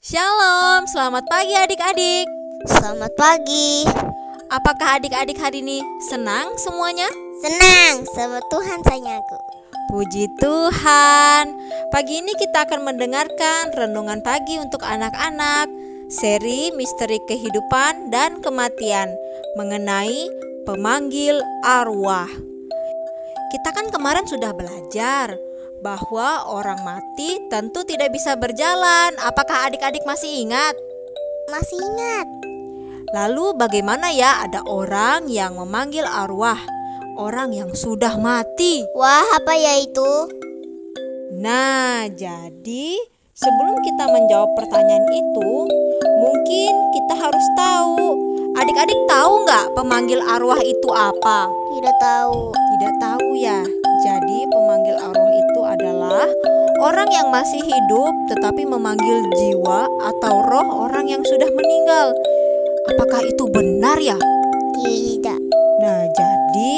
Shalom, selamat pagi adik-adik. Selamat pagi. Apakah adik-adik hari ini senang semuanya? Senang, sebab Tuhan sayang aku. Puji Tuhan. Pagi ini kita akan mendengarkan renungan pagi untuk anak-anak, seri Misteri Kehidupan dan Kematian mengenai pemanggil arwah. Kita kan kemarin sudah belajar bahwa orang mati tentu tidak bisa berjalan. Apakah adik-adik masih ingat? Masih ingat? Lalu bagaimana ya ada orang yang memanggil arwah, orang yang sudah mati? Wah, apa ya itu? Nah, jadi sebelum kita menjawab pertanyaan itu, mungkin kita harus tahu. Adik-adik tahu nggak pemanggil arwah itu apa? Tidak tahu. Tidak tahu ya. Jadi pemanggil arwah itu adalah orang yang masih hidup tetapi memanggil jiwa atau roh orang yang sudah meninggal. Apakah itu benar ya? Tidak. Nah, jadi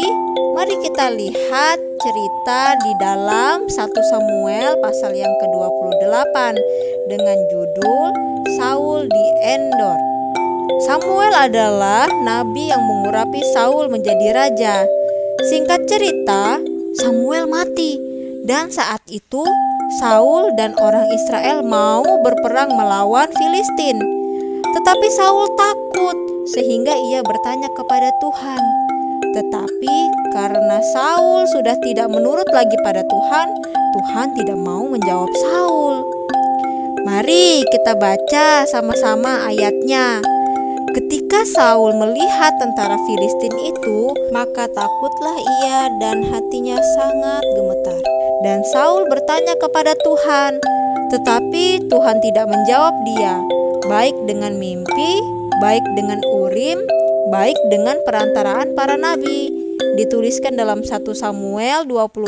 mari kita lihat cerita di dalam 1 Samuel pasal yang ke-28 dengan judul Saul di Endor. Samuel adalah nabi yang mengurapi Saul menjadi raja. Singkat cerita, Samuel mati dan saat itu Saul dan orang Israel mau berperang melawan Filistin. Tetapi Saul takut sehingga ia bertanya kepada Tuhan. Tetapi karena Saul sudah tidak menurut lagi pada Tuhan, Tuhan tidak mau menjawab Saul. Mari kita baca sama-sama ayatnya. Ketika Saul melihat tentara Filistin itu, maka takutlah ia dan hatinya sangat gemetar. Dan Saul bertanya kepada Tuhan, tetapi Tuhan tidak menjawab dia, baik dengan mimpi, baik dengan Urim, baik dengan perantaraan para nabi. Dituliskan dalam 1 Samuel 28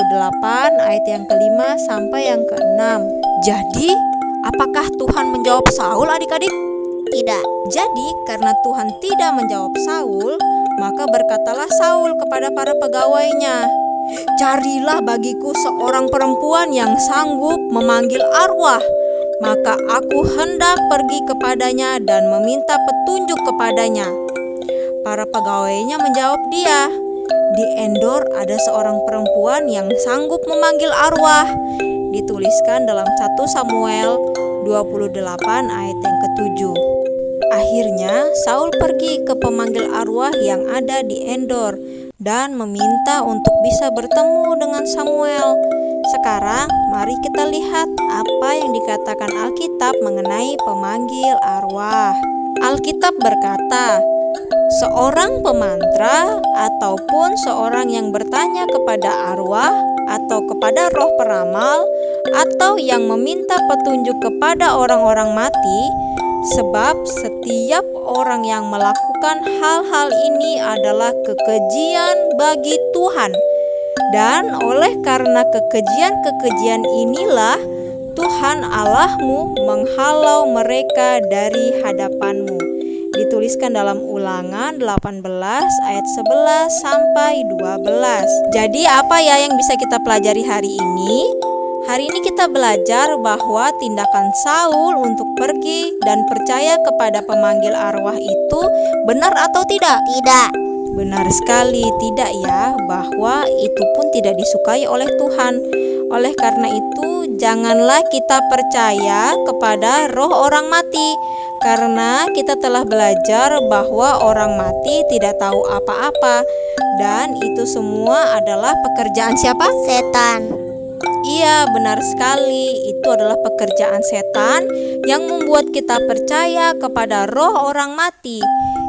ayat yang ke-5 sampai yang ke-6. Jadi, apakah Tuhan menjawab Saul adik-adik? Tidak. Jadi karena Tuhan tidak menjawab Saul, maka berkatalah Saul kepada para pegawainya, "Carilah bagiku seorang perempuan yang sanggup memanggil arwah, maka aku hendak pergi kepadanya dan meminta petunjuk kepadanya." Para pegawainya menjawab dia, "Di Endor ada seorang perempuan yang sanggup memanggil arwah." Dituliskan dalam 1 Samuel 28 ayat yang ke-7. Akhirnya Saul pergi ke pemanggil arwah yang ada di Endor dan meminta untuk bisa bertemu dengan Samuel. Sekarang mari kita lihat apa yang dikatakan Alkitab mengenai pemanggil arwah. Alkitab berkata, seorang pemantra ataupun seorang yang bertanya kepada arwah atau kepada roh peramal atau yang meminta petunjuk kepada orang-orang mati, sebab setiap orang yang melakukan hal-hal ini adalah kekejian bagi Tuhan. Dan oleh karena kekejian-kekejian inilah Tuhan Allahmu menghalau mereka dari hadapanmu. Dituliskan dalam Ulangan 18 ayat 11 sampai 12. Jadi apa ya yang bisa kita pelajari hari ini? Hari ini kita belajar bahwa tindakan Saul untuk pergi dan percaya kepada pemanggil arwah itu benar atau tidak? Tidak. Benar sekali, tidak ya, bahwa itu pun tidak disukai oleh Tuhan. Oleh karena itu, janganlah kita percaya kepada roh orang mati, karena kita telah belajar bahwa orang mati tidak tahu apa-apa, dan itu semua adalah pekerjaan siapa? Setan. Iya, benar sekali. Itu adalah pekerjaan setan yang membuat kita percaya kepada roh orang mati.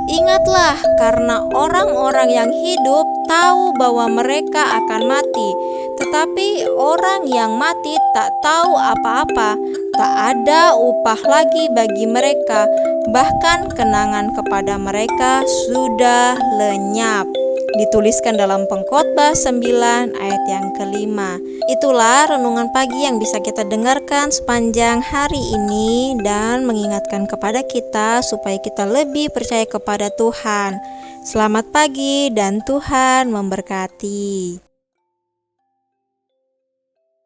Ingatlah, karena orang-orang yang hidup tahu bahwa mereka akan mati, tetapi orang yang mati tak tahu apa-apa. Tak ada upah lagi bagi mereka, bahkan kenangan kepada mereka sudah lenyap. Dituliskan dalam Pengkhotbah 9 ayat yang ke-5. Itulah renungan pagi yang bisa kita dengarkan sepanjang hari ini dan mengingatkan kepada kita supaya kita lebih percaya kepada Tuhan. Selamat pagi dan Tuhan memberkati.